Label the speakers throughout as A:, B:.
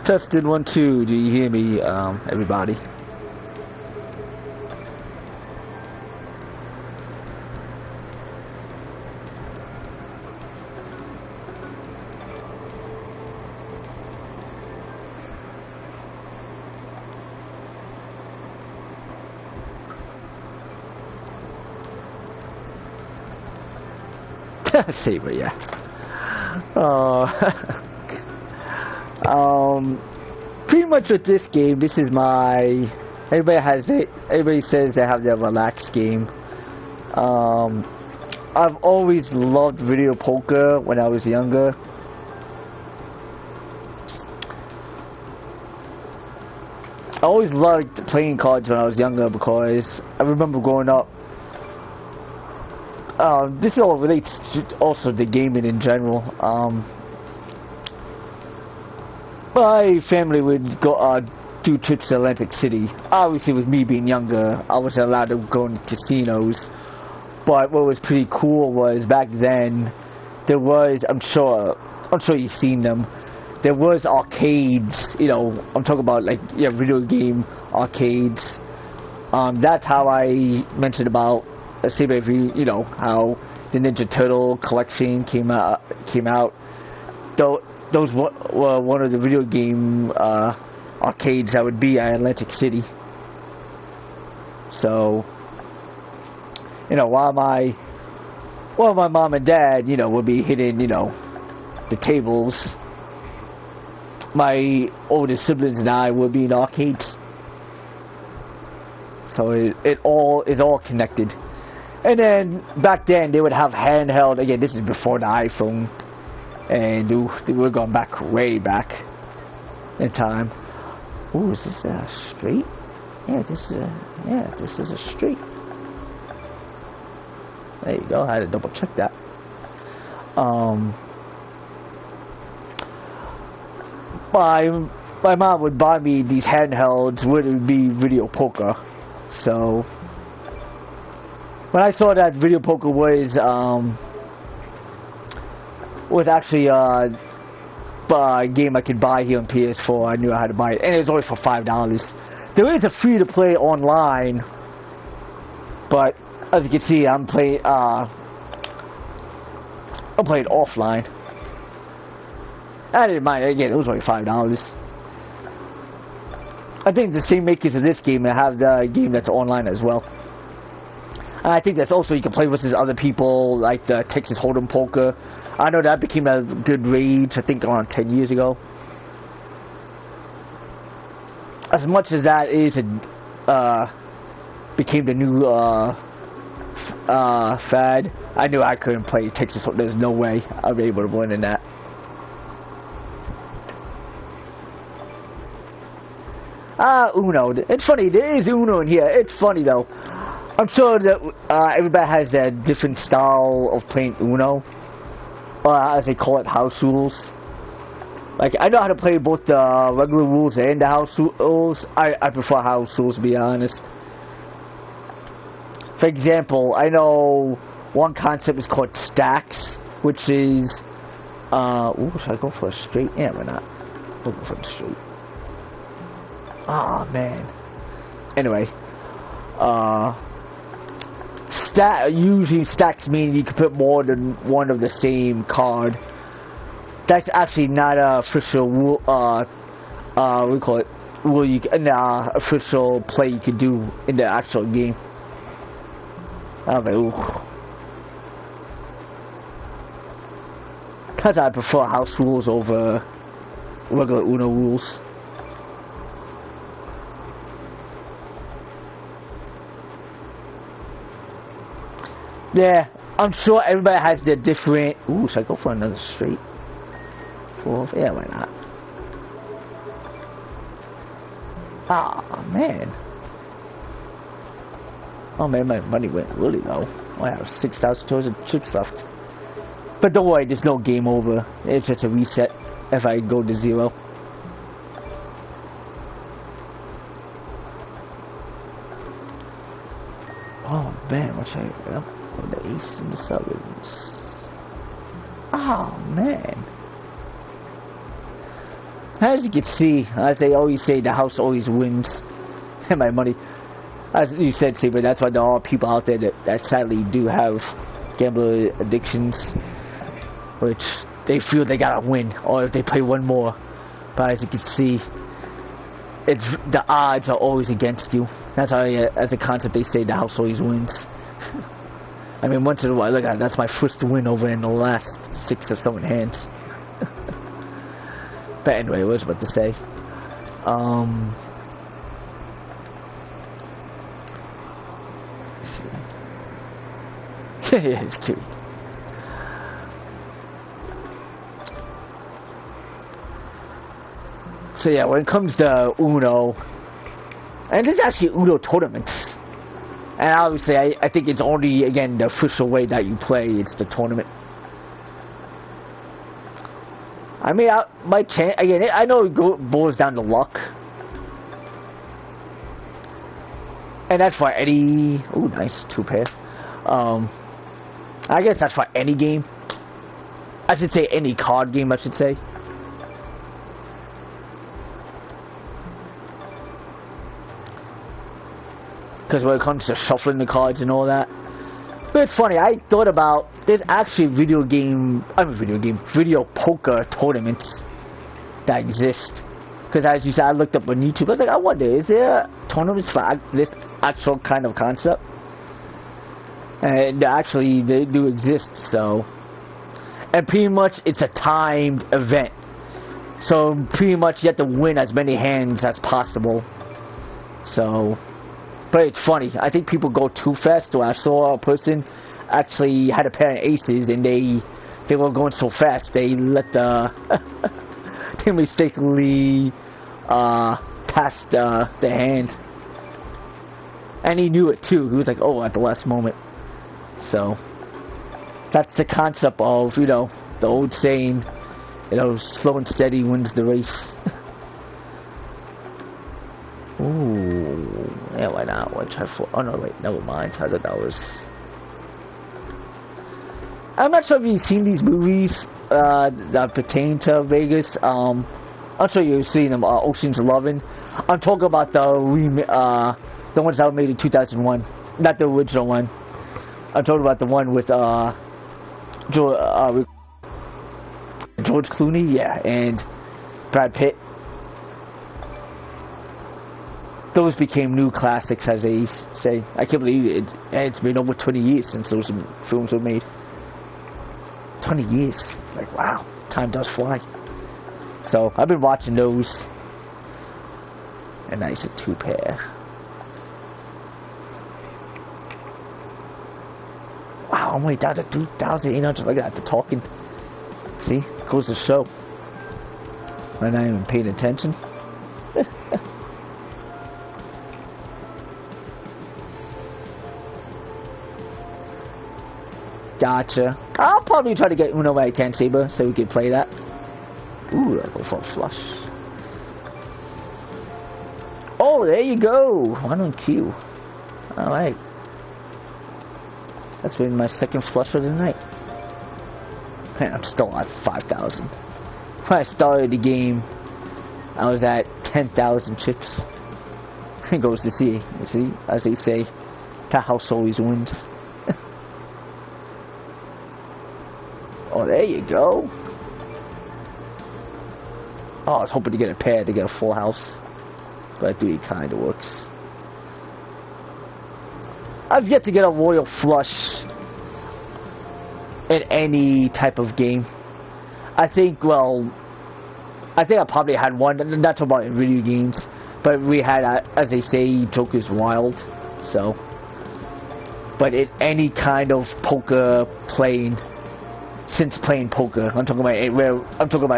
A: Testing 1 2. Do you hear me, everybody? Saber, yeah. Pretty much with this game, this is my. Everybody has it. Everybody says they have their relaxed game. I've always loved video poker when I was younger. I always loved playing cards when I was younger because I remember growing up. This all relates to also to gaming in general. My family would go do trips to Atlantic City. Obviously, with me being younger, I wasn't allowed to go in casinos. But what was pretty cool was back then there was, I'm sure you've seen them. There was arcades. You know, I'm talking about like video game arcades. That's how I mentioned about. See if you know how the Ninja Turtle collection came out. Those were one of the video game arcades that would be at Atlantic City. So, you know, while my mom and dad, you know, would be hitting, you know, the tables, my oldest siblings and I would be in arcades. So it all is all connected. And then back then they would have handheld. Again, this is before the iPhone, and we're going back way back in time. Ooh, is this straight? Yeah, this is a straight. There you go. I had to double check that. My mom would buy me these handhelds. Would be video poker. So when I saw that video poker was actually a game I could buy here on PS4, I knew I had to buy it, and it was only for $5. There is a free to play online, but as you can see, I'm playing offline. I didn't mind it. Again, it was only $5. I think the same makers of this game have the game that's online as well. And I think that's also you can play versus other people, like the Texas Hold'em poker. I know that became a good rage, I think around 10 years ago. As much as that became the new fad, I knew I couldn't play Texas Hold'em. There's no way I'd be able to win in that. Uno. It's funny, there is Uno in here. It's funny though. I'm sure that everybody has a different style of playing Uno, as they call it, house rules. Like, I know how to play both the regular rules and the house rules. I prefer house rules, to be honest. For example, I know one concept is called stacks, which is, ooh, should I go for a straight? Yeah, why not? I'll go for a straight. Oh man. Anyway, usually stacks mean you can put more than one of the same card. That's actually not a official rule. What do we call it? Rule you official play you can do in the actual game. I'm like, ooh. Because I prefer house rules over regular Uno rules. Yeah, I'm sure everybody has their different. Ooh, should I go for another straight? Fourth? Yeah, why not? Ah, man. Oh man, my money went really low. I have 6,000 towards the chips left. But don't worry, there's no game over. It's just a reset if I go to 0. Oh man, what's I? The ace and the sevens. Oh man. As you can see, as they always say, the house always wins. And my money, as you said, Saber, that's why there are people out there that sadly do have gambler addictions, which they feel they gotta win, or if they play one more. But as you can see, the odds are always against you. That's how, as a concept, they say the house always wins. I mean, once in a while, look at it, that's my first win over in the last 6 or 7 hands. But anyway, what was I about to say? Yeah, it's cute. So yeah, when it comes to Uno, and there's actually Uno tournaments, and obviously I think it's only, again, the official way that you play, it's the tournament. I mean, my chance, again, I know it boils down to luck. And that's for any, ooh, nice, 2 pair. I guess that's for any game. I should say any card game, I should say. Because when it comes to shuffling the cards and all that. But it's funny, I thought about, there's actually video poker tournaments that exist. Because as you said, I looked up on YouTube, I was like, I wonder, is there tournaments for this actual kind of concept? And actually, they do exist, so. And pretty much, it's a timed event. So, pretty much, you have to win as many hands as possible. So. But it's funny, I think people go too fast. So I saw a person actually had a pair of aces, and they were going so fast, they let the they mistakenly passed the hand, and he knew it too. He was like, "Oh," at the last moment. So that's the concept of, you know, the old saying, you know, slow and steady wins the race. Ooh, yeah, why not? Why try for? Oh no, wait, never mind. I thought that was. I'm not sure if you've seen these movies that pertain to Vegas. I'm sure you've seen them. Ocean's 11. I'm talking about the ones that were made in 2001, not the original one. I'm talking about the one with George Clooney, yeah, and Brad Pitt. Those became new classics, as they say. I can't believe it. It's been over 20 years since those films were made. 20 years. Like, wow. Time does fly. So, I've been watching those. And nice, a 2 pair. Wow, I'm way down to 2,800. Look at that, the talking. See? Goes to show. I'm not even paying attention. Gotcha. I'll probably try to get Uno when I can, Saber, so we can play that. Ooh, I'll go for a flush. Oh, there you go. 1 on Q. Alright. That's been my second flush of the night. Man, I'm still at 5,000. When I started the game, I was at 10,000 chips. It goes to see. You see, as they say, the house always wins. Oh, there you go. Oh, I was hoping to get a pair to get a full house. But it kind of works. I've yet to get a royal flush in any type of game. I think, well, I probably had one, not talking about in video games, but we had, as they say, Joker's Wild, so. But in any kind of poker playing, since playing poker, I'm talking about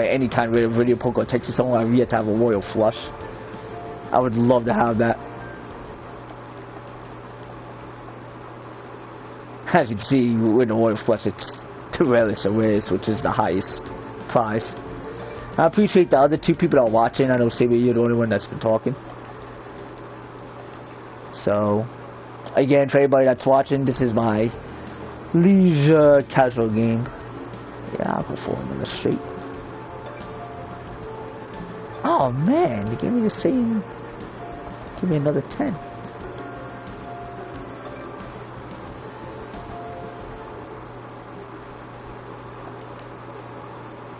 A: any kind of video poker, Texas somewhere, I've yet to have a royal flush. I would love to have that. As you can see, with the royal flush, it's the rarest of rares, which is the highest prize. I appreciate the other 2 people that are watching. I know, Saber, you're the only one that's been talking. So, again, for everybody that's watching, this is my leisure casual game. Yeah, I'll go for him in the street. Oh man, they gave me the same. Give me another 10.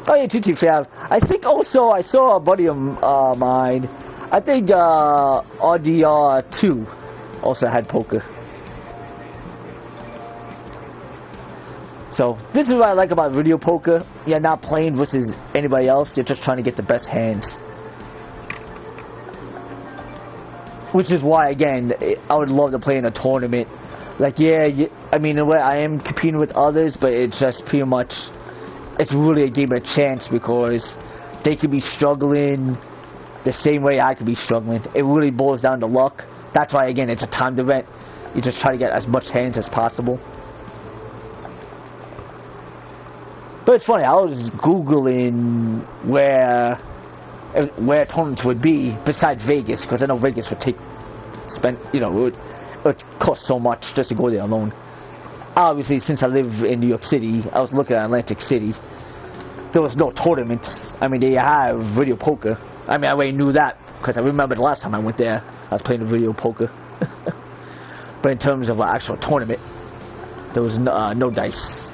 A: Oh yeah, GT5. I think also I saw a buddy of mine. I think RDR2 also had poker. So this is what I like about video poker. You're not playing versus anybody else. You're just trying to get the best hands. Which is why, again, I would love to play in a tournament. Like, yeah, I mean, in a way, I am competing with others, but it's just pretty much, it's really a game of chance because they could be struggling the same way I could be struggling. It really boils down to luck. That's why, again, it's a timed event. You just try to get as much hands as possible. But it's funny, I was Googling where tournaments would be besides Vegas, because I know Vegas would it would cost so much just to go there alone. Obviously, since I live in New York City, I was looking at Atlantic City. There was no tournaments. I mean, they have video poker. I mean, I already knew that because I remember the last time I went there, I was playing video poker. But in terms of an actual tournament, there was no dice.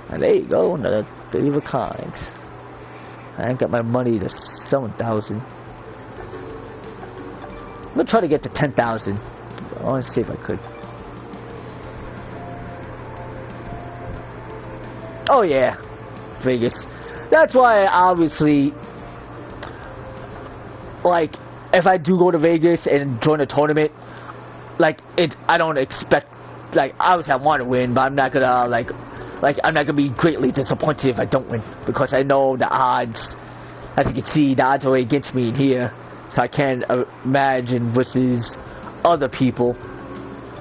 A: And there you go, another 30 of a kind. I ain't got my money to 7,000. I'm gonna try to get to 10,000. I want to see if I could. Oh yeah, Vegas. That's why obviously, like, if I do go to Vegas and join a tournament, like I don't expect, like, obviously I want to win, but I'm not gonna like I'm not gonna be greatly disappointed if I don't win because I know the odds. As you can see, the odds are against me in here, so I can't imagine versus other people.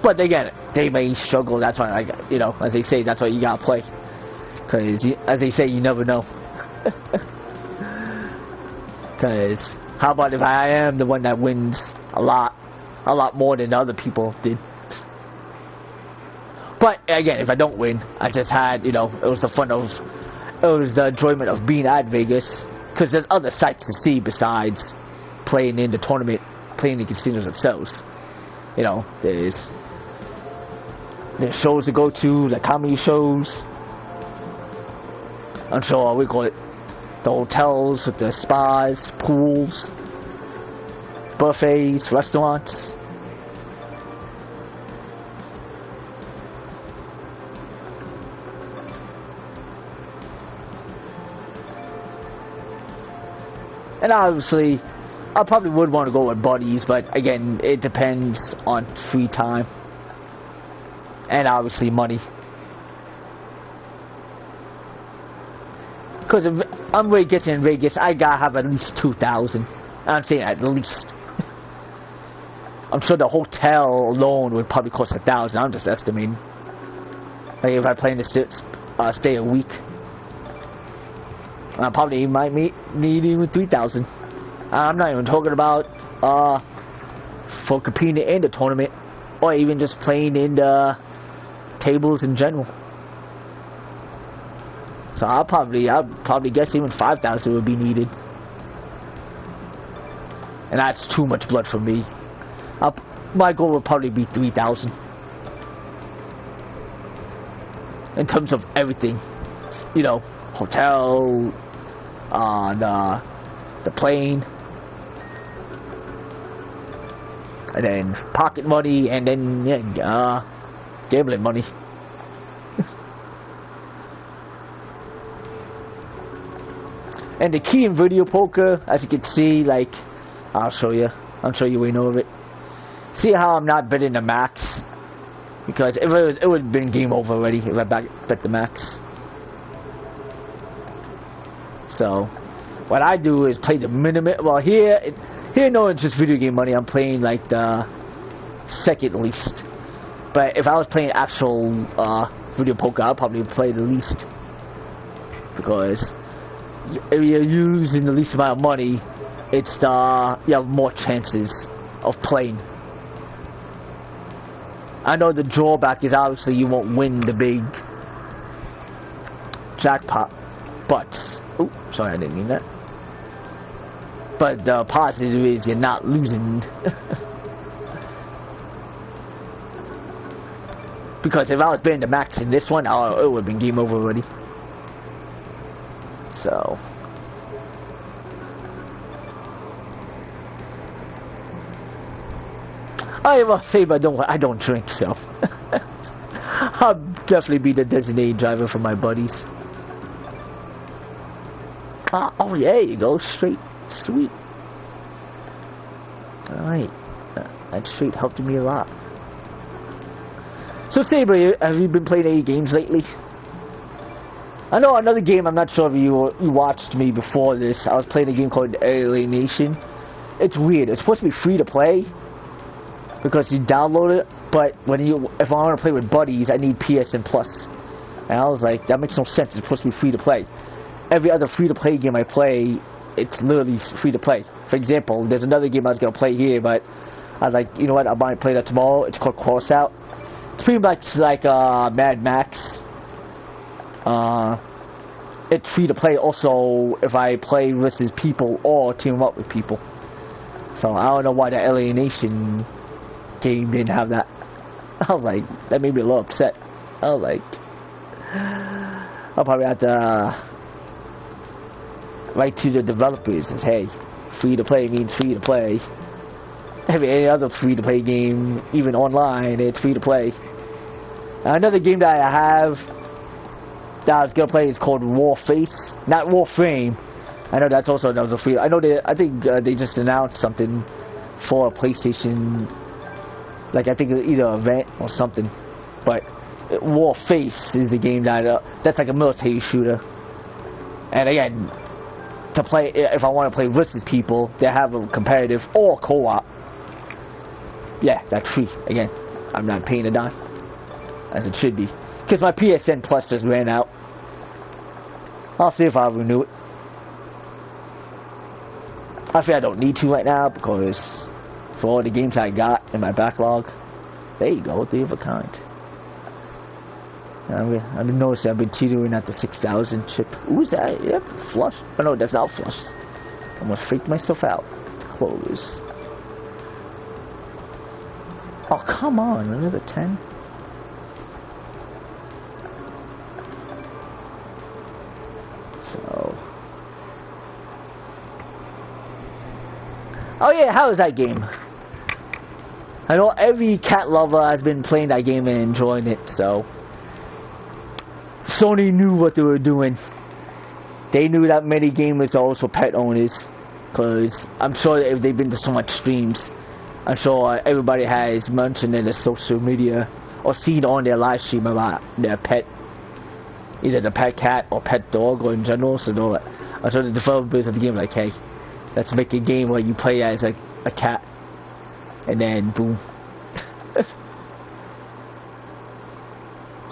A: But again, they may struggle. That's why as they say, that's why you gotta play. Because, as they say, you never know. Because, how about if I am the one that wins a lot more than other people did? But, again, if I don't win, I just had, it was the fun of, it was the enjoyment of being at Vegas. Because there's other sites to see besides playing in the tournament, playing the casinos themselves. There's shows to go to, like comedy shows. I'm sure we call it the hotels with the spas, pools, buffets, restaurants. And obviously, I probably would want to go with buddies, but again, it depends on free time. And obviously money. Because if I'm really getting in Vegas, I gotta have at least 2,000. I'm saying at least. I'm sure the hotel alone would probably cost 1,000. I'm just estimating. Like if I plan to stay a week, I probably might need even 3,000. I'm not even talking about for competing in the tournament, or even just playing in the tables in general. So I'll probably guess even 5,000 would be needed, and that's too much blood for me. My goal would probably be 3,000 in terms of everything, hotel, the plane, and then pocket money, and then gambling money. And the key in video poker, as you can see, like, I'll show you. I'm sure you already know of it. See how I'm not betting the max? Because if it would have been game over already if I bet the max. So, what I do is play the minimum. Well, here no, it's just video game money. I'm playing like the second least. But if I was playing actual video poker, I'll probably play the least. Because if you're using the least amount of money, it's you have more chances of playing. I know the drawback is obviously you won't win the big jackpot, but sorry, I didn't mean that. But the positive is you're not losing. Because if I was playing the max in this one, it would have been game over already. So. I must say, but I don't drink, so. I'll definitely be the designated driver for my buddies. Oh, yeah, you go. Straight. Sweet. Alright. That straight helped me a lot. So, Saber, have you been playing any games lately? I know another game, I'm not sure if you watched me before this. I was playing a game called Alienation. It's weird. It's supposed to be free to play because you download it, but if I want to play with buddies, I need PSN Plus. And I was like, that makes no sense. It's supposed to be free to play. Every other free to play game I play, it's literally free to play. For example, there's another game I was going to play here, but I was like, you know what, I might play that tomorrow. It's called Crossout. It's pretty much like Mad Max. It's free to play also if I play versus people or team up with people. So I don't know why the Alienation game didn't have that. I was like, that made me a little upset. I was like, I'll probably have to write to the developers and say, hey, free to play means free to play. Any other free to play game, even online, it's free to play. Another game that I have that I was gonna play is called Warface, not Warframe. I know that's also another free. I think they just announced something for a PlayStation, like I think either an event or something. But Warface is the game that's like a military shooter. And again, to play, if I want to play versus people, they have a competitive or co-op. Yeah, that's free. Again, I'm not paying a dime, as it should be. Because my PSN Plus just ran out. I'll see if I'll renew it. I feel I don't need to right now, because for all the games I got in my backlog, there you go, 3 of a kind. I've been noticing I've been teetering at the 6,000 chip. Ooh, is that? Yep, flush. Oh no, that's not flush. Almost freaked myself out. Close. Oh, come on, another 10? So. Oh yeah, how is that game? I know every cat lover has been playing that game and enjoying it, so. Sony knew what they were doing. They knew that many gamers are also pet owners, because I'm sure that if they've been to so much streams, I'm sure everybody has mentioned in their social media or seen on their live stream about their pet, either the pet cat or pet dog or in general. So I'm sure the developers of the game are like, hey, let's make a game where you play as a cat, and then boom,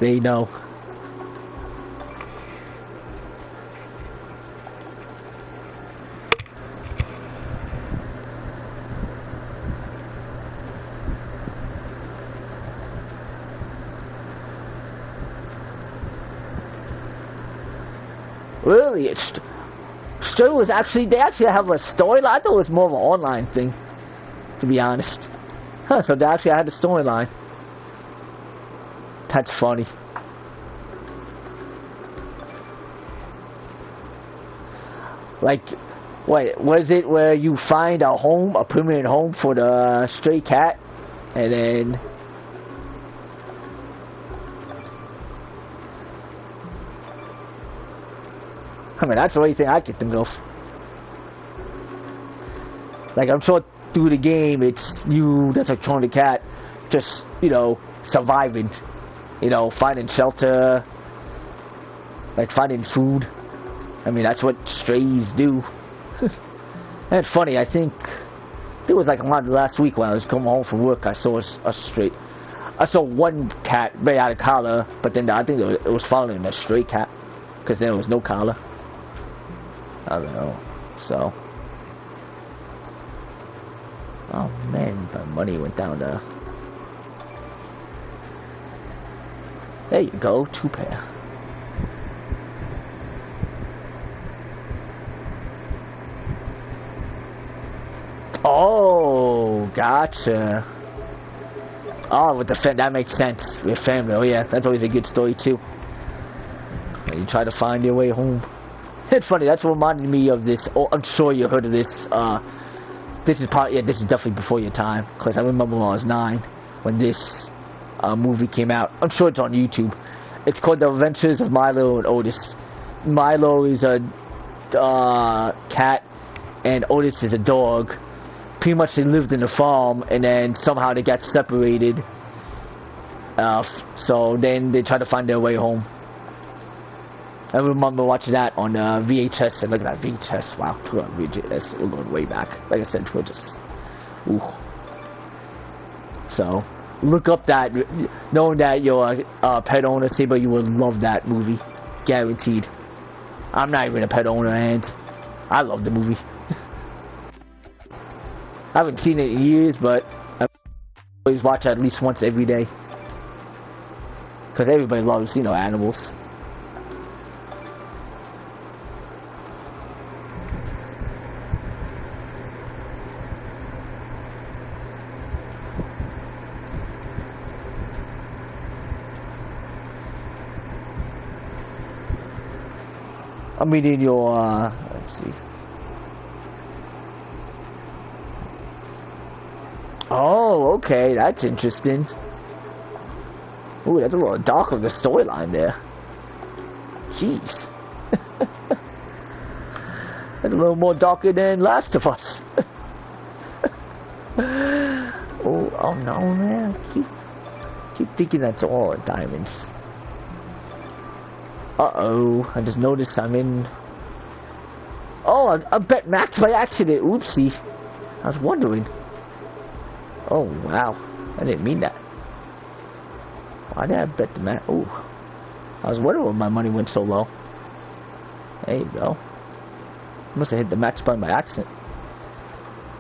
A: they know. Really, Story was actually, they actually have a storyline. I thought it was more of an online thing, to be honest. Huh, so they actually had a storyline. That's funny. Like, wait, was it where you find a home, a permanent home for the stray cat, and then... I mean, that's the only thing I can think of. Like, I'm sure through the game, it's you that's like throwing the cat, just, you know, surviving. You know, finding shelter, like finding food. I mean, that's what strays do. And it's funny, I think, it was like last week when I was coming home from work, I saw a stray. I saw one cat right out of collar, but then I think it was following a stray cat, because there was no collar. I don't know, so. Oh man, my money went down to. There you go, 2 pair. gotcha. Oh, with the that makes sense. With family, oh yeah, that's always a good story too. When you try to find your way home. It's funny, that's what reminded me of this. Oh, I'm sure you heard of this. This is this is definitely before your time, because I remember when I was 9 when this movie came out. I'm sure it's on YouTube. It's called The Adventures of Milo and Otis. Milo is a cat, and Otis is a dog. Pretty much they lived in a farm, and then somehow they got separated. So then they tried to find their way home. I remember watching that on VHS, and look at that VHS. Wow, we're on VHS. We're going way back. Like I said, we're just, ooh. So look up that, knowing that you're a pet owner, Saber, you will love that movie, guaranteed. I'm not even a pet owner, and I love the movie. I haven't seen it in years, but I always watch it at least once every day, because everybody loves, you know, animals. I'm reading your, let's see. Oh, okay, that's interesting. Ooh, that's a little dark of the storyline there. Jeez. That's a little more darker than Last of Us. Oh no, man. Keep thinking that's all diamonds. Uh-oh, I just noticed I'm in... Oh, I bet Max by accident. Oopsie. I was wondering. Oh, wow. I didn't mean that. Why did I bet the Max? Oh. I was wondering why my money went so low. There you go. Must have hit the max button by accident.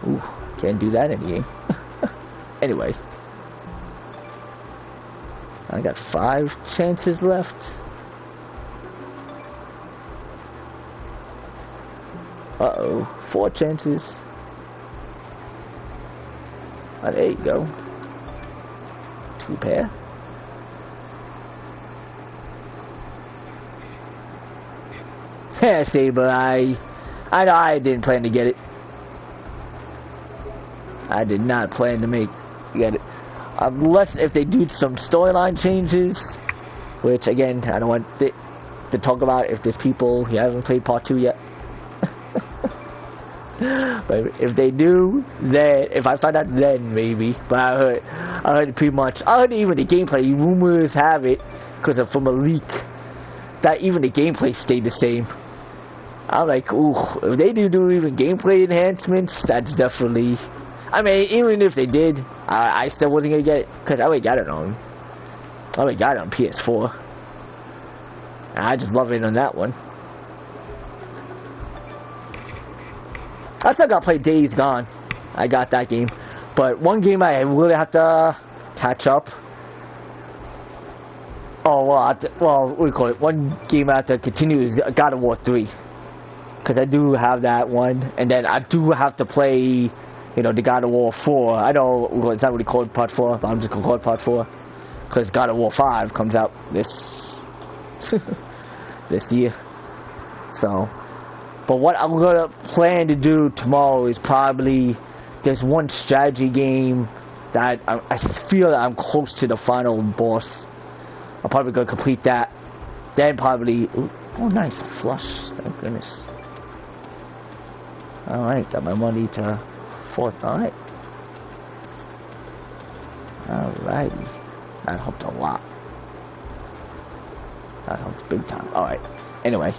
A: Ooh, can't do that in the game. Anyway. I got 5 chances left. Uh-oh, 4 chances. Oh, there you go. 2 pair. Yeah, see, but I didn't plan to get it. I did not plan to get it. Unless if they do some storyline changes, which again, I don't want to talk about if there's people who haven't played part 2 yet. But if they do, then if I find out, then maybe. But I heard pretty much. I heard even the gameplay rumors have it because of from a leak that even the gameplay stayed the same. I'm like, ooh, if they do even gameplay enhancements, that's definitely. I mean, even if they did, I still wasn't gonna get it because I already got it on. I already got it on PS4. And I just love it on that one. I still gotta play Days Gone. I got that game, but one game I really have to catch up. Oh well, what do you call it? One game I have to continue is God of War 3, because I do have that one, and then I do have to play, you know, the God of War 4. I know it's not really called Part 4, but I'm just gonna call it Part 4, because God of War 5 comes out this this year. So. But what I'm gonna plan to do tomorrow is probably there's one strategy game that I feel that I'm close to the final boss. I'm probably gonna complete that. Then probably oh nice flush. Thank goodness. Alright, got my money to 4th. Alright. Alrighty. That helped a lot. That helped big time. Alright. Anyway.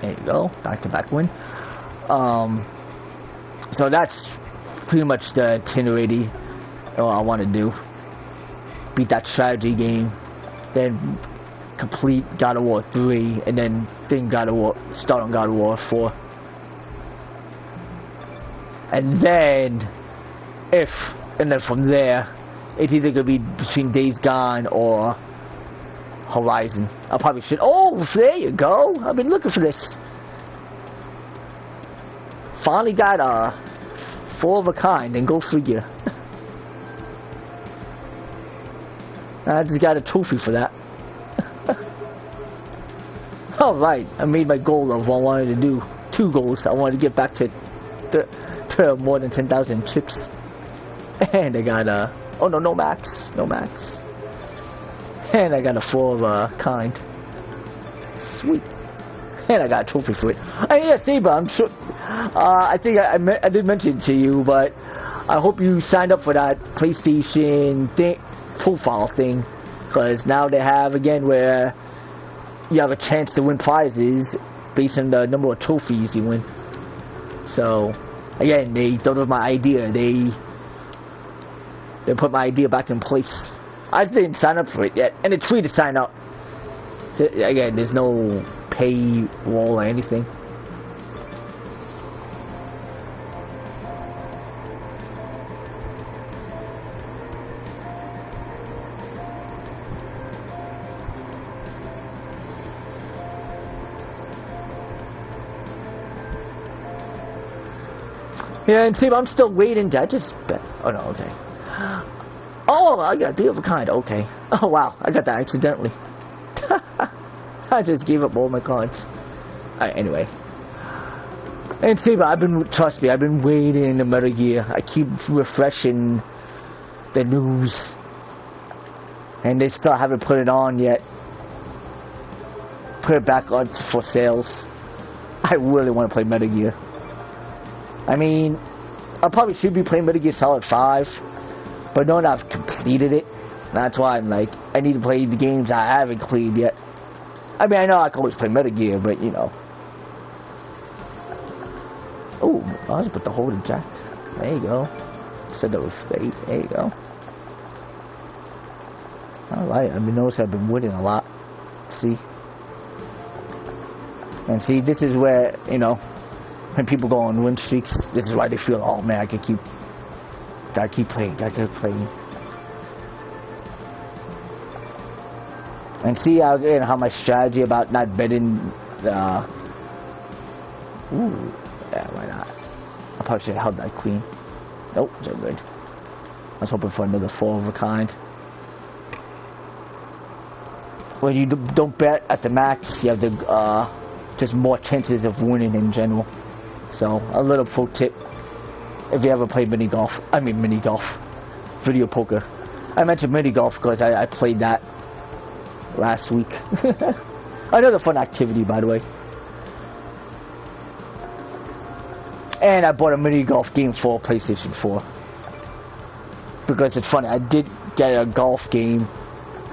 A: There you go, back-to-back win. So that's pretty much the itinerary I want to do. Beat that strategy game, then complete God of War 3, and then start on God of War 4. And then from there, it's either gonna be between Days Gone or Horizon. I probably should. Oh, there you go. I've been looking for this. Finally got 4 of a kind, and go figure. I just got a trophy for that. Alright, I made my goal of what I wanted to do. 2 goals. I wanted to get back to more than 10,000 chips. And I got oh no, no max. No max. And I got a 4 of a kind. Sweet. And I got a trophy for it. Yeah, Saber, I'm sure. I think I did mention it to you, but I hope you signed up for that PlayStation profile thing, because now they have again where you have a chance to win prizes based on the number of trophies you win. So again, they thought of my idea. They put my idea back in place. I just didn't sign up for it yet, and it's free to sign up. Again, there's no paywall or anything. Yeah, and see, I'm still waiting. I just bet. Oh no, okay. Oh, I got a deal of a kind. Okay. Oh wow, I got that accidentally. I just gave up all my cards. Alright, anyway. And see, but trust me, I've been waiting in the Metal Gear. I keep refreshing the news, and they still haven't put it on yet. Put it back on for sales. I really want to play Metal Gear. I mean, I probably should be playing Metal Gear Solid 5, but knowing I've completed it, that's why I'm like, I need to play the games I haven't completed yet. I mean, I know I can always play Metal Gear, but you know. Oh, I just put the holding jack. There you go. Said that was 8. There you go. Alright, I mean, notice I've been winning a lot. See? And see, this is where, you know, when people go on win streaks, this is why they feel, oh man, gotta keep playing. And see again how my strategy about not betting ooh, yeah, why not? I probably should have held that queen. Nope, so good. I was hoping for another 4 of a kind. When you don't bet at the max, you have the just more chances of winning in general. So, a little pro tip, if you ever play mini golf, video poker. I mentioned mini golf because I played that last week. Another fun activity, by the way. And I bought a mini golf game for PlayStation 4. Because it's funny, I did get a golf game.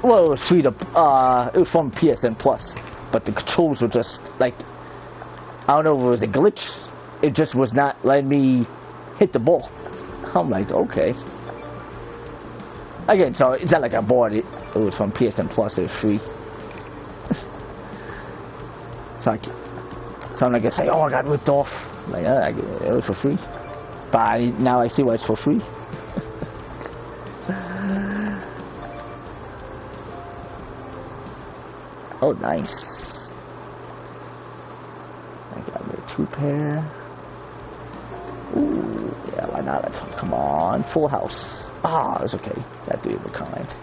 A: Well, it was free to, it was from PSN Plus. But the controls were just, like, I don't know if it was a glitch. It just was not letting me hit the ball. I'm like, okay. Again, so it's not like I bought it. It was from PSN Plus. It was free. So I'm like, I say, oh, I got ripped off. Like, it was for free. But now I see why it's for free. Oh, nice. I got me a 2-pair. Ooh, yeah, why not? Come on, full house. Ah, that's okay. Got 3 of a kind.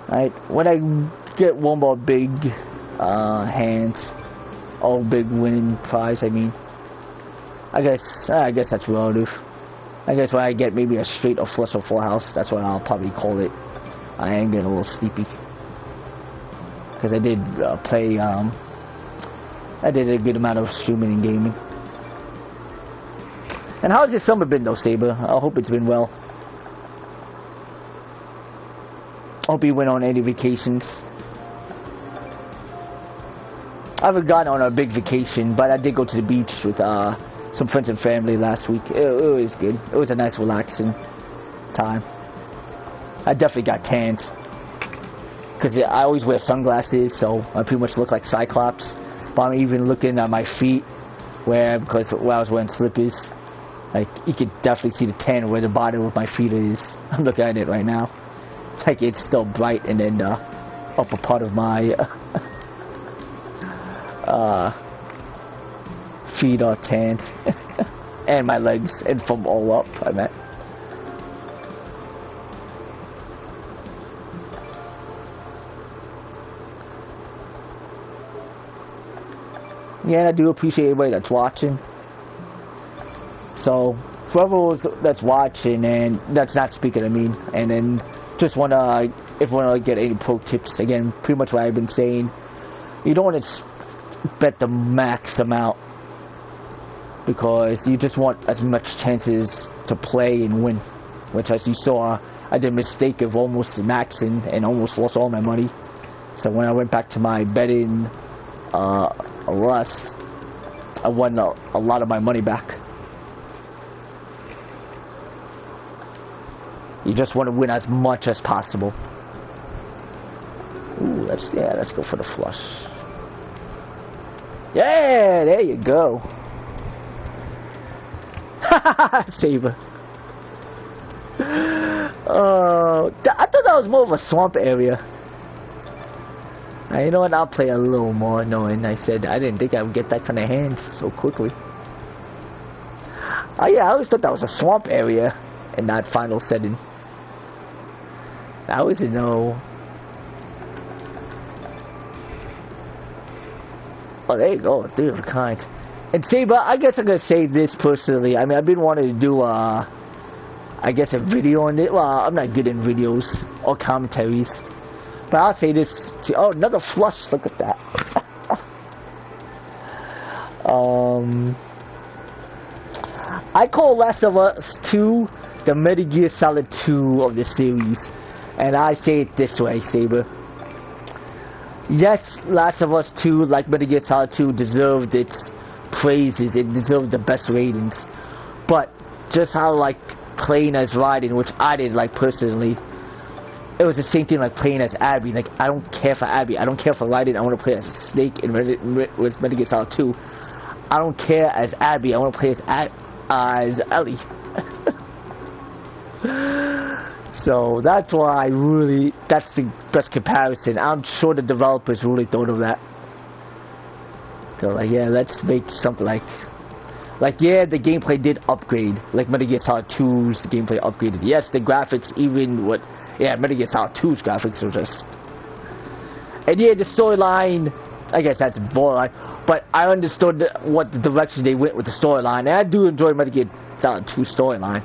A: Alright, when I get one more big hand, big winning prize, I mean, I guess that's relative. I guess when I get maybe a straight or flush or full house, that's what I'll probably call it. I am getting a little sleepy. Because I did play, I did a good amount of streaming and gaming. And how's your summer been though, Saber? I hope it's been well. Hope you went on any vacations. I haven't gone on a big vacation, but I did go to the beach with some friends and family last week. It was good. It was a nice relaxing time. I definitely got tanned. Because I always wear sunglasses, so I pretty much look like Cyclops. But I'm even looking at my feet, because I was wearing slippers. Like, you could definitely see the tan where the bottom of my feet is. I'm looking at it right now. Like, it's still bright, and then the upper part of my feet are tanned. and my legs, and from all up, I meant. Yeah, I do appreciate everybody that's watching. So, whoever that's watching and that's not speaking, I mean, and then just wanna, if you wanna get any pro tips, again, pretty much what I've been saying. You don't want to bet the max amount because you just want as much chances to play and win. Which, as you saw, I did a mistake of almost maxing and almost lost all my money. So when I went back to my betting less, I won a lot of my money back. You just want to win as much as possible. Ooh, let's go for the flush. Yeah, there you go. Saber. I thought that was more of a swamp area. You know what? I'll play a little more knowing I said I didn't think I would get that kind of hand so quickly. Oh yeah, I always thought that was a swamp area in that final setting. I always didn't know. Oh, there you go, three of a kind. And Saber, I guess I'm gonna say this personally. I mean, I've been wanting to do I guess a video on it. Well, I'm not good in videos or commentaries, but I'll say this to. Oh, another flush! Look at that. I call Last of Us 2 the Metal Gear Solid 2 of the series, and I say it this way, Saber. Yes, Last of Us 2, like Metal Gear Solid 2, deserved its praises. It deserved the best ratings. But just how like playing as Raiden, which I did like personally, it was the same thing like playing as Abby. Like, I don't care for Abby. I don't care for Raiden. I want to play as Snake with Metal Gear Solid 2. I don't care as Abby. I want to play as Ellie. So that's why that's the best comparison. I'm sure the developers really thought of that. They're like, yeah, let's make something like yeah, the gameplay did upgrade. Like Metal Gear Solid 2's gameplay upgraded. Yes, the graphics, Metal Gear Solid 2's graphics were just. And yeah, the storyline, I guess that's borderline, but I understood what the direction they went with the storyline, and I do enjoy Metal Gear Solid 2's storyline.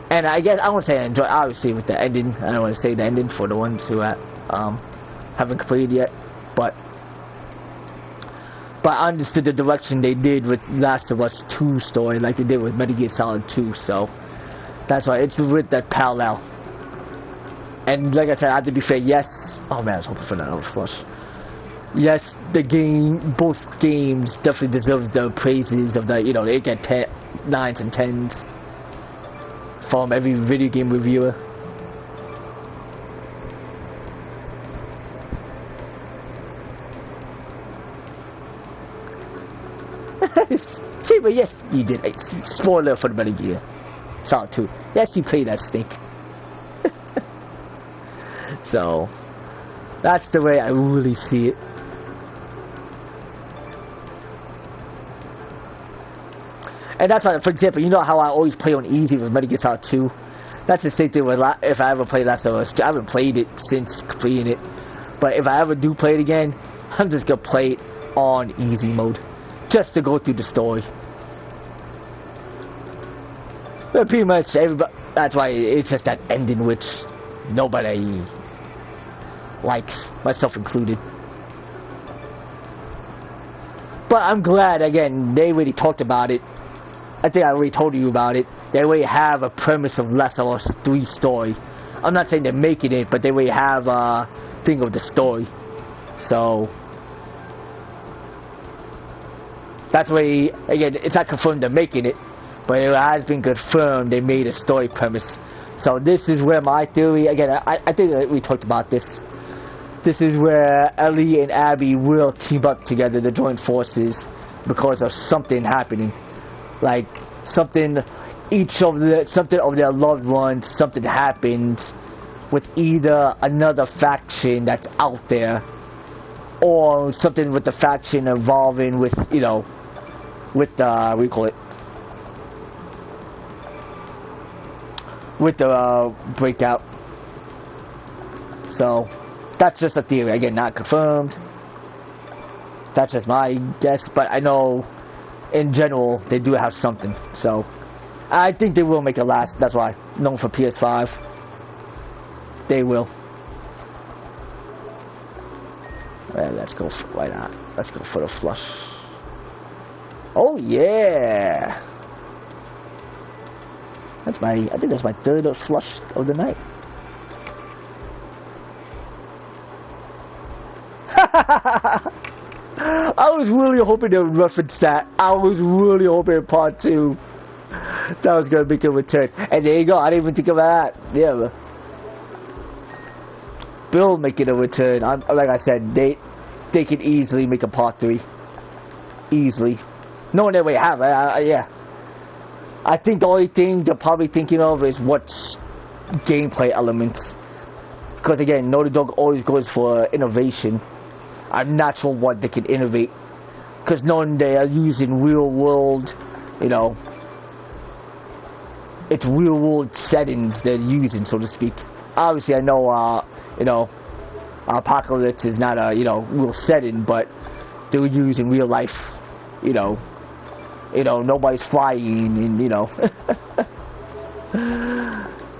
A: And I guess I won't say I enjoy, obviously, with the ending. I don't want to say the ending for the ones who haven't completed yet, but I understood the direction they did with Last of Us 2 story, like they did with Metal Gear Solid 2. So that's why it's with that parallel. And like I said, I have to be fair. Yes. Oh man, I was hoping for that flush. Yes, both games definitely deserve the praises of the, they get 9s and 10s. From every video game reviewer. See, but yes, you did. Spoiler for the Metal Gear Solid 2. Yes, you played as Snake. So, that's the way I really see it. And that's why, for example, you know how I always play on easy with Metal Gear Solid 2? That's the same thing with if I ever play Last of Us 2. I haven't played it since completing it. But if I ever do play it again, I'm just going to play it on easy mode. Just to go through the story. But pretty much, that's why it's just that ending which nobody likes, myself included. But I'm glad, again, they already talked about it. I think I already told you about it. They already have a premise of Last of Us 3 story. I'm not saying they're making it, but they already have a thing of the story. So that's why, again, it's not confirmed they're making it, but it has been confirmed they made a story premise. So this is where my theory, again, I think that we talked about this. This is where Ellie and Abby will team up together to join forces because of something happening. Like something of their loved ones, something happened with either another faction that's out there, or something with the faction involving with, with what do you call it, with the breakout. So that's just a theory. Again, not confirmed. That's just my guess, but I know in general they do have something. So I think they will make it last. That's why. Known for PS5. They will. Well, let's go for, why not? Let's go for the flush. Oh yeah. That's my, I think that's my third flush of the night. I was really hoping they would reference that. I was really hoping in part 2 that was gonna make a return. And there you go, I didn't even think about that. Yeah. Bill making a return. Like I said, they can easily make a part 3. Easily. Knowing that we have it, yeah. I think the only thing they're probably thinking of is what's gameplay elements. Because again, Naughty Dog always goes for innovation. I'm not sure what they can innovate. Because knowing they are using real world, you know, it's real world settings they're using, so to speak. Obviously, I know, you know, Apocalypse is not a, you know, real setting, but they're using real life, you know, nobody's flying, and you know.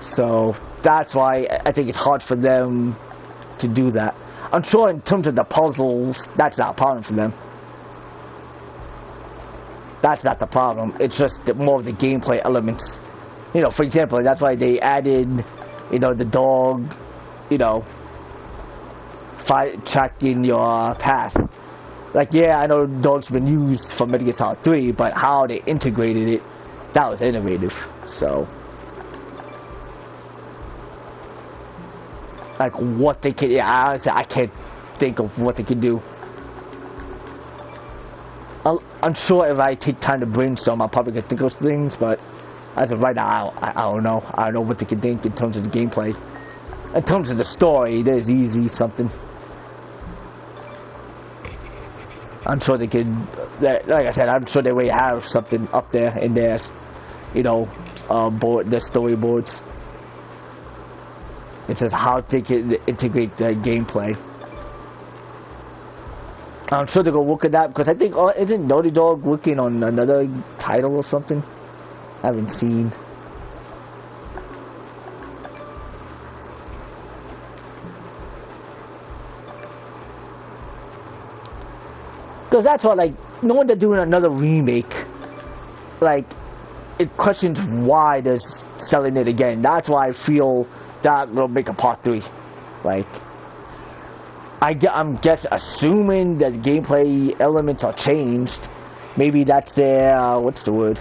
A: So that's why I think it's hard for them to do that. I'm sure in terms of the puzzles, that's not a problem for them. That's not the problem. It's just more of the gameplay elements. You know, for example, that's why they added, you know, the dog, you know, tracking your path. Like, yeah, I know dogs been used for Metal Gear Solid 3, but how they integrated it, that was innovative. So, like, what they can, yeah, honestly, I can't think of what they can do. I'm sure if I take time to brainstorm, I'll probably get think of things, but as of right now, I don't know. I don't know what they can think in terms of the gameplay. In terms of the story, there's easy something. I'm sure they could, like I said, I'm sure they will have something up there in their, you know, their storyboards. It's just how they can integrate the gameplay. I'm sure they're going to work at that, because I think, isn't Naughty Dog working on another title or something? I haven't seen. Because that's what, like, knowing they're doing another remake, like, it questions why they're selling it again. That's why I feel that will make a part 3. Like, I'm assuming that gameplay elements are changed. Maybe that's their, what's the word?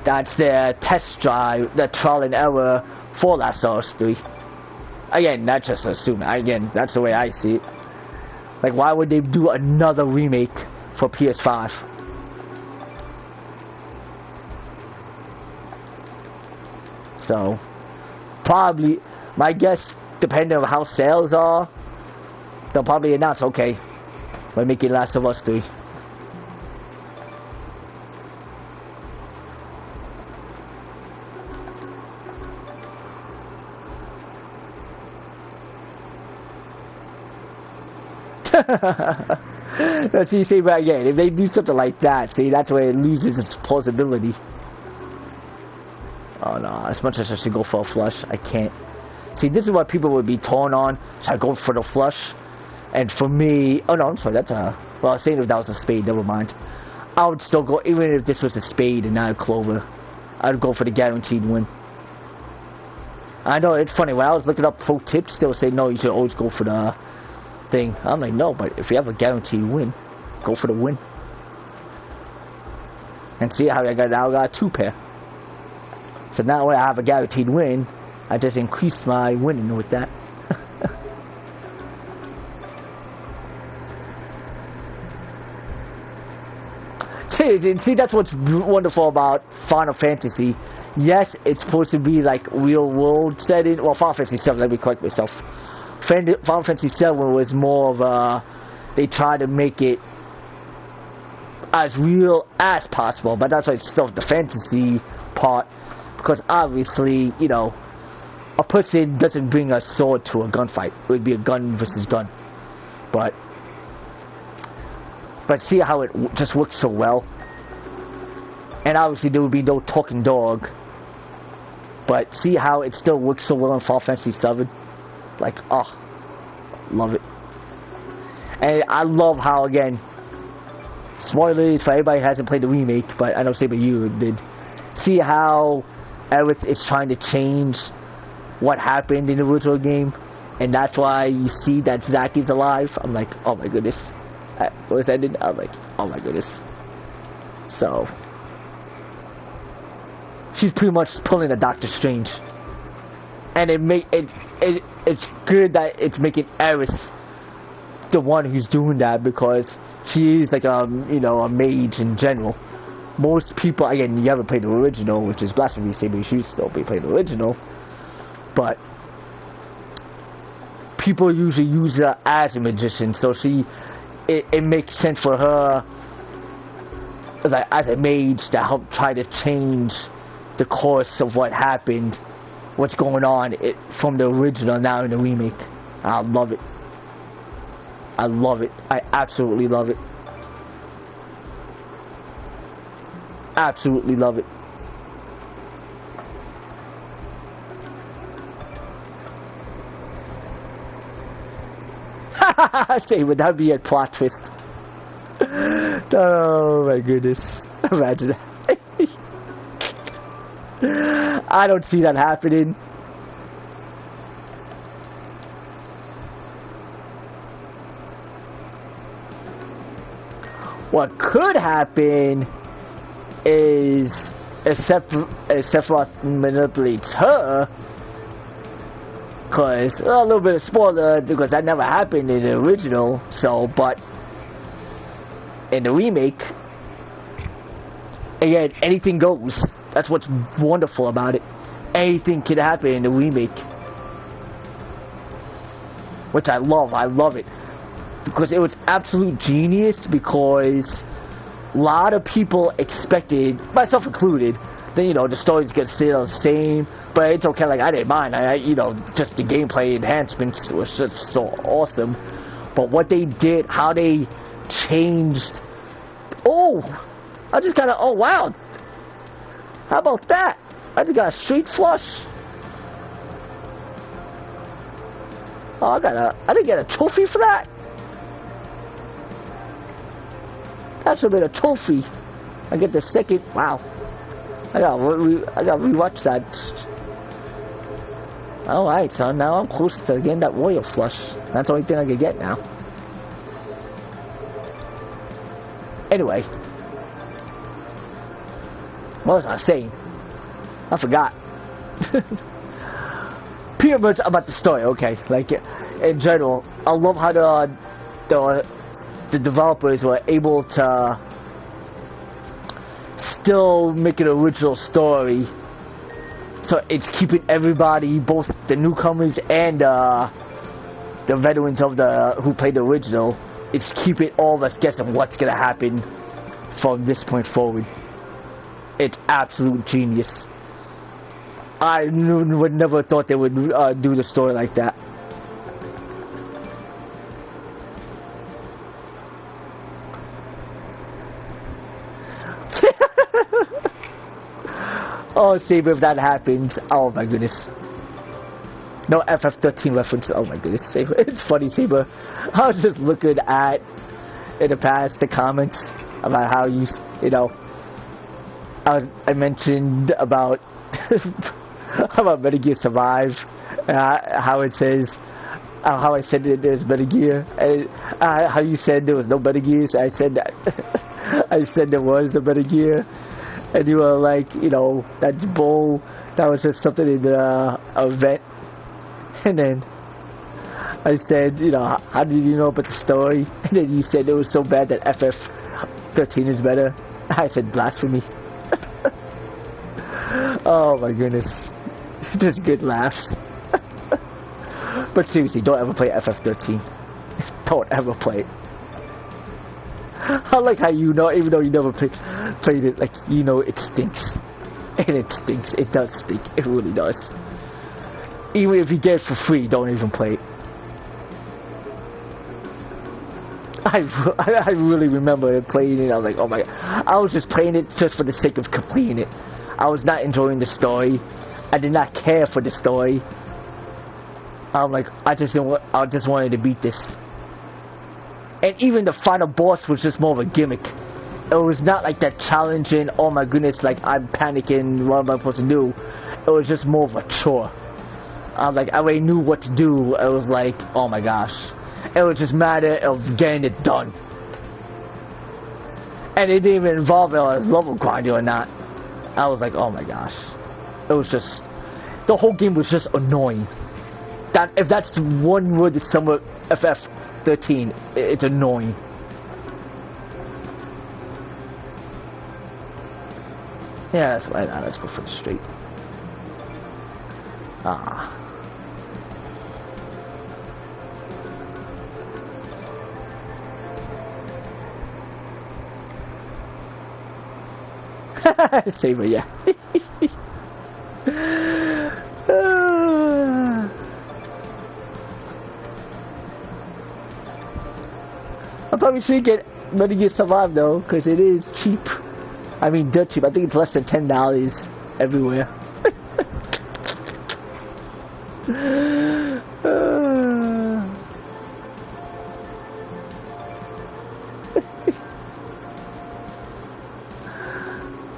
A: That's their test drive, the trial and error for Last of Us 3. Again, that's just assuming. Again, that's the way I see it. Like, why would they do another remake for PS5? So, probably, my guess, depending on how sales are, they'll probably announce, okay, we're making Last of Us 3. See, but again, if they do something like that, see, that's where it loses its plausibility. Oh no, as much as I should go for a flush, I can't. See, this is what people would be torn on. Should I go for the flush? And for me, oh no, I'm sorry, that's a, well, I was saying if that was a spade, never mind. I would still go, even if this was a spade and not a clover, I'd go for the guaranteed win. I know, it's funny, when I was looking up pro tips, they would say, no, you should always go for the thing. I'm like, no, but if you have a guaranteed win, go for the win. And see how I got 2 pair. So now when I have a guaranteed win, I just increased my winning with that. See, that's what's wonderful about Final Fantasy. Yes, it's supposed to be like real world setting. Well, Final Fantasy 7, let me correct myself. Final Fantasy 7 was more of a, they tried to make it as real as possible, but that's why it's still the fantasy part, because obviously, you know, a person doesn't bring a sword to a gunfight. It would be a gun versus gun. But see how it just works so well. And obviously there would be no talking dog. But see how it still works so well in Final Fantasy VII? Like, oh, love it. And I love how, again, spoilers for everybody who hasn't played the remake, but I know Saber you did. See how Aerith is trying to change what happened in the original game, and that's why you see that Zack is alive. I'm like, oh my goodness. What was that? I'm like, oh my goodness. So she's pretty much pulling a Doctor Strange, and it's good that it's making Aerith the one who's doing that, because she is like a mage in general. Most people, again, you haven't played the original, which is blasphemy, Saber. You should still be playing the original. But people usually use her as a magician, so it makes sense for her, like, as a mage, to help try to change the course of what happened, what's going on from the original now in the remake. I love it. I love it. I absolutely love it. Absolutely love it. Say, would that be a plot twist? Oh my goodness. Imagine that. I don't see that happening. What could happen is if Sephiroth manipulates her, because a little bit of spoiler, because that never happened in the original. So, but in the remake, again, anything goes. That's what's wonderful about it. Anything can happen in the remake, which I love. I love it, because it was absolute genius. Because a lot of people expected, myself included, that the story's gonna stay the same. But it's okay, like, I didn't mind. Just the gameplay enhancements was just so awesome. But what they did, how they changed. Oh, I just got oh wow. How about that? I just got a street flush. Oh, I didn't get a trophy for that. That should have been a trophy. I get the second. Wow. I gotta rewatch that. Alright, so now I'm close to getting that royal flush. That's the only thing I can get now. Anyway. What was I saying? I forgot. Pretty much about the story, okay. Like, in general, I love how the developers were able to still make an original story. So it's keeping everybody, both the newcomers and the veterans of who played the original, it's keeping all of us guessing what's gonna happen from this point forward. It's absolute genius. I would never thought they would do the story like that. Oh, Saber, if that happens, oh my goodness. No FF13 reference, oh my goodness, Saber. It's funny, Saber. I was just looking at, in the past, the comments about how I mentioned about about Metal Gear Survive, how it says, how I said that there's Metal Gear, and how you said there was no Metal Gears. I said that, I said there was a Metal Gear, and you were like, that's bull, that was just something in the event. And then I said, how did you know about the story? And then you said it was so bad that FF13 is better. I said blasphemy. Oh my goodness. Just good laughs. But seriously, don't ever play FF13. Don't ever play it. I like how you know, even though you never played it, like, you know it stinks. And it stinks. It does stink. It really does. Even if you get it for free, don't even play it. I really remember playing it. I was like, oh my god. I was just playing it just for the sake of completing it. I was not enjoying the story. I did not care for the story. I'm like, I just wanted to beat this. And even the final boss was just more of a gimmick. It was not like that challenging, oh my goodness, like I'm panicking, what am I supposed to do? It was just more of a chore. I'm like, I already knew what to do. It was like, oh my gosh. It was just a matter of getting it done. And it didn't even involve it as level grinding or not. I was like, oh my gosh. It was just, the whole game was just annoying. That, if that's one word to sum up FF13, it's annoying. Yeah, that's right. Let's go for the straight. Ah. Saber, yeah. I probably should get Metal Gear Survive though, because it is cheap. I mean, dirt cheap. I think it's less than $10 everywhere.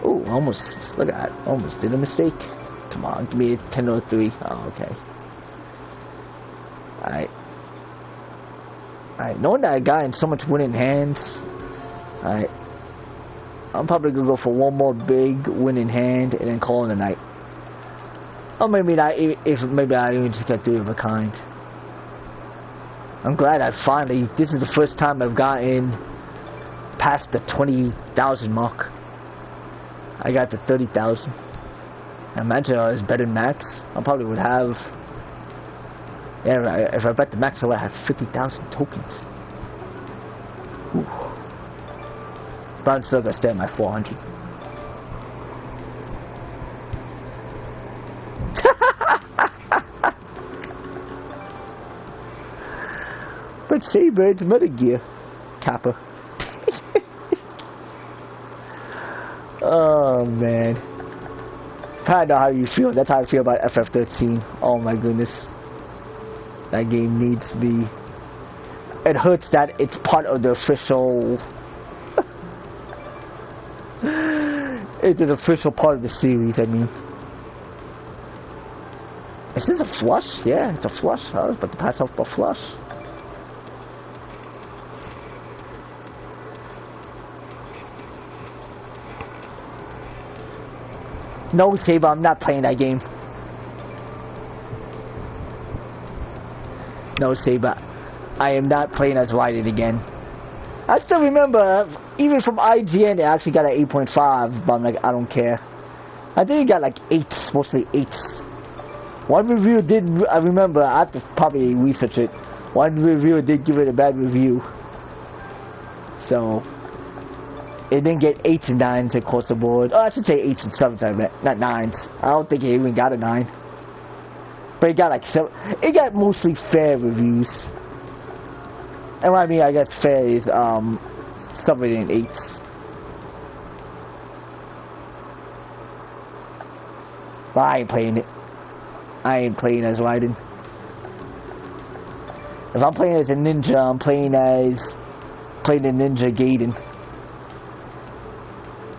A: Oh, almost. Look at that. Almost did a mistake. Come on, give me a 1003. Oh, okay. Alright. Alright, knowing that I got in so much winning hands. Alright. I'm probably gonna go for one more big winning hand and then call it a night. Or maybe not, maybe I even just get 3 of a kind. I'm glad I finally, this is the first time I've gotten past the 20,000 mark. I got to 30,000. I imagine I was better than max. I probably would have, yeah, if I bet the max I would have 50,000 tokens. Ooh. But I'm still gonna stay at my 400. But Saber, it's Metal Gear. Kappa. Oh man. I know how you feel. That's how I feel about FF13. Oh my goodness. That game needs to be. It hurts that it's part of the official. It's an official part of the series, I mean. Is this a flush? Yeah, it's a flush. I was about to pass off a flush. No, Saber, I'm not playing that game. No, Saber, I am not playing as Raiden again. I still remember, even from IGN, it actually got an 8.5, but I'm like, I don't care. I think it got like 8s, mostly 8s. One reviewer did, I remember, I have to probably research it. One reviewer did give it a bad review. So, it didn't get 8s and 9s across the board. Oh, I should say 8s and 7s, I meant, not 9s. I don't think it even got a 9. But it got like 7, it got mostly fair reviews. And what I mean, I guess fair is 7 and 8s. But I ain't playing it. I ain't playing as Raiden. If I'm playing as a ninja, I'm playing the Ninja Gaiden.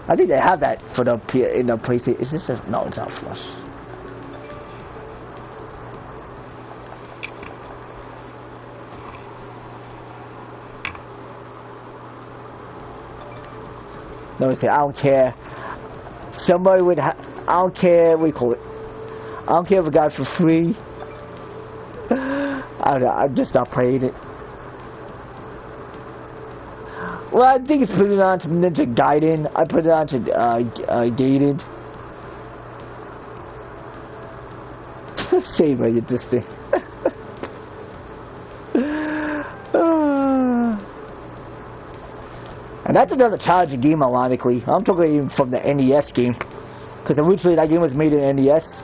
A: I think they have that for the in the PlayStation. Is this a no? It's not flush. No, see, I don't care. Somebody would. I don't care. What do you call it? I don't care if I got it for free. I'm just not playing it. Well, I think it's put it on to Ninja Gaiden. I put it on to Gaiden. Save me, this thing. And that's another challenging game, ironically. I'm talking even from the NES game. Because originally that game was made in NES.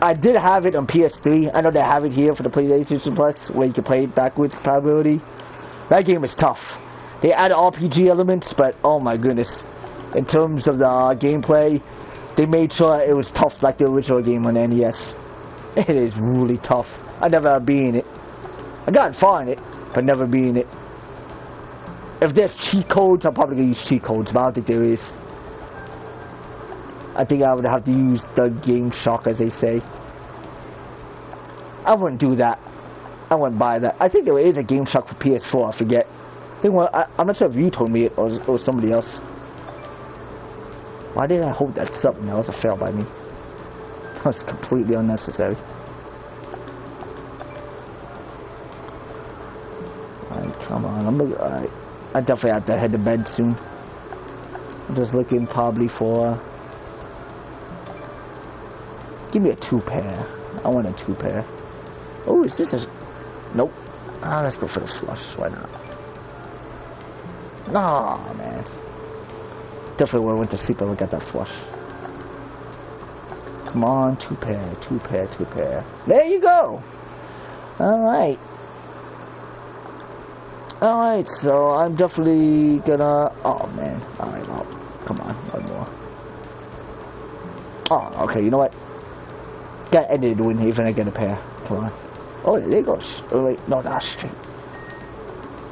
A: I did have it on PS3. I know they have it here for the PlayStation Plus, where you can play it backwards compatibility. That game is tough. They added RPG elements, but oh my goodness. In terms of the gameplay, they made sure it was tough like the original game on the NES. It is really tough. I never beat in it. I got far in it, but never beat in it. If there's cheat codes, I'm probably going to use cheat codes, but I don't think there is. I think I would have to use the Game Shock, as they say. I wouldn't do that. I wouldn't buy that. I think there is a Game Shock for PS4, I forget. I'm not sure if you told me it or somebody else. Why did I hold that up? That was a fail by me. That was completely unnecessary. Alright, come on. Alright. I definitely have to head to bed soon. I'm just looking probably for... Give me a 2-pair. I want a 2-pair. Oh, is this a... Nope. Let's go for the flush. Why not? Oh, man. Definitely would have went to sleep if I got that flush. Come on, 2-pair, 2-pair, 2-pair. There you go! Alright. Alright, so I'm definitely gonna... Oh, man. Alright, well, come on. One more. Oh, okay, you know what? Got ended when even I get a pair. Come on. Oh, there you go. Oh, wait. No, that's straight.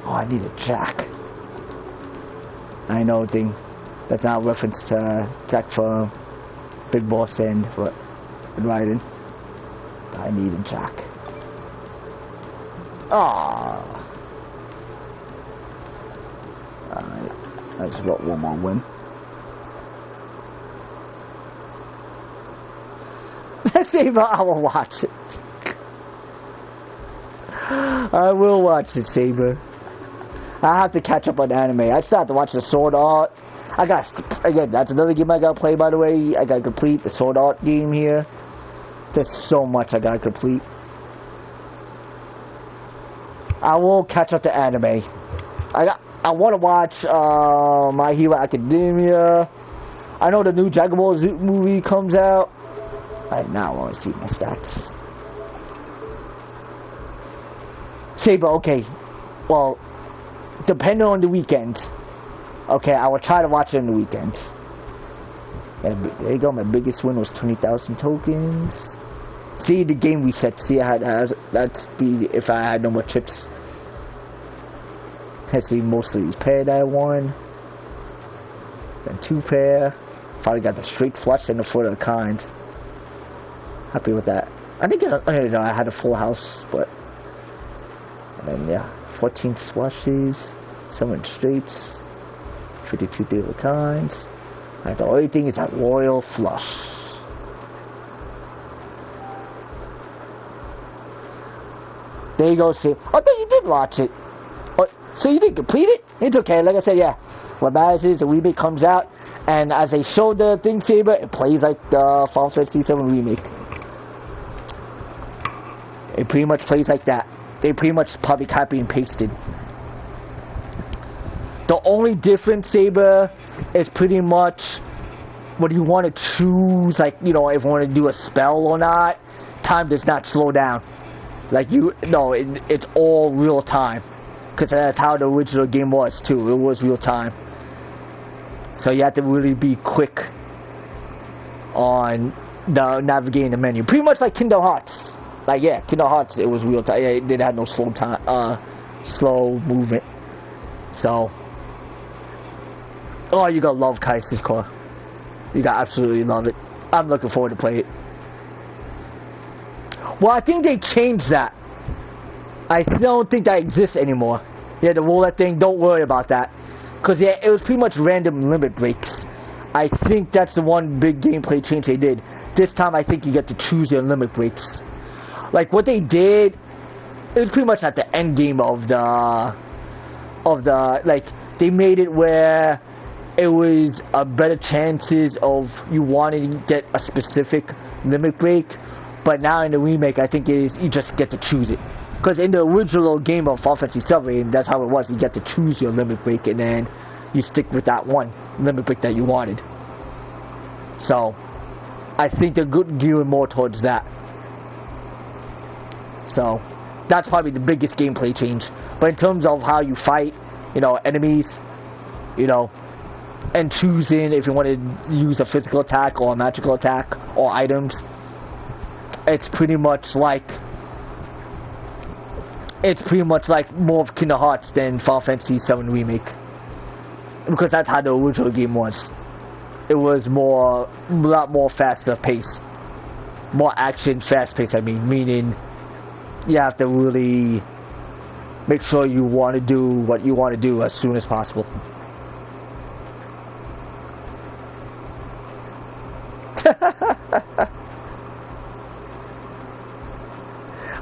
A: Oh, I need a jack. I know, thing. That's not a reference to Jack from Big Boss and Raiden. I need a jack. Ah. Alright. I just got one more win. Saber, I will watch it. I will watch it, Saber. I have to catch up on anime. I still have to watch the Sword Art. Again, that's another game I gotta play, by the way. I gotta complete the Sword Art game here. There's so much I gotta complete. I will catch up to anime. I want to watch My Hero Academia. I know the new Dragon Ball Z movie comes out. Right now I want to see my stats. Saber, okay. Well, depending on the weekend. Okay, I will try to watch it on the weekend. And there you go, my biggest win was 20,000 tokens. See the game reset. See, that's be if I had no more chips. I see most of these pair that I won. Then 2-pair. Probably got the straight flush and the foot of the kind. Happy with that. I think I had a full house, but and then yeah, 14 flushes, 7 straights, 52 deal kinds. And the only thing is that royal flush. There you go, see. I thought you did watch it. Oh, so you didn't complete it? It's okay. Like I said, yeah. What matters is the remake comes out, and as they showed the thing, Saber, it plays like the Final Fantasy VII remake. It pretty much plays like that. They pretty much probably copy and pasted. The only difference, Saber, is pretty much when you want to choose, like, you know, if you want to do a spell or not, time does not slow down. Like, it's all real time. Because that's how the original game was, too. It was real time. So you have to really be quick on the navigating the menu. Pretty much like Kingdom Hearts. Like, yeah, Kingdom Hearts, it was real time. Yeah, it didn't have no slow movement. So, oh, you gotta love Kaiser's Core. You gotta absolutely love it. I'm looking forward to play it. Well, I think they changed that. I don't think that exists anymore. Yeah, the roulette thing, don't worry about that. Because, yeah, it was pretty much random limit breaks. I think that's the one big gameplay change they did. This time, I think you get to choose your limit breaks. Like, what they did, it was pretty much at the end game of the, like, they made it where it was a better chances of you wanting to get a specific limit break. But now in the remake, I think it is, you just get to choose it. Because in the original game of Final Fantasy 7, that's how it was. You get to choose your limit break, and then you stick with that one limit break that you wanted. So, I think they're gearing more towards that. So, that's probably the biggest gameplay change. But in terms of how you fight, you know, enemies, you know, and choosing if you want to use a physical attack or a magical attack or items, it's pretty much like more of Kingdom Hearts than Final Fantasy 7 Remake, because that's how the original game was. It was a lot more faster paced, more action, fast paced. I mean, meaning you have to really make sure you want to do what you want to do as soon as possible.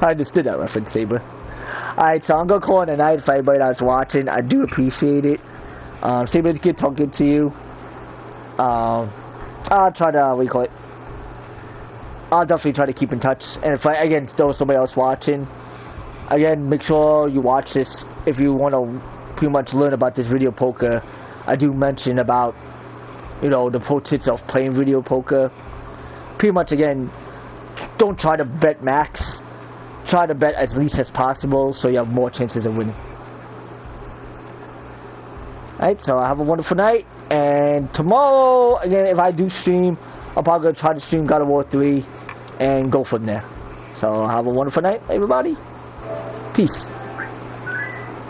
A: I understood that reference, Saber. Alright, so I'm gonna call it a night for everybody that's watching. I do appreciate it. Saber, it's good talking to you. I'll try to, I'll definitely try to keep in touch. And if again, there's somebody else watching, again, make sure you watch this if you want to pretty much learn about this video poker. I do mention about, you know, the pro tips of playing video poker. Pretty much, again, don't try to bet max. Try to bet as least as possible so you have more chances of winning. Alright, so have a wonderful night. And tomorrow, again, if I do stream, I'm probably going to try to stream God of War 3 and go from there. So have a wonderful night, everybody. Peace.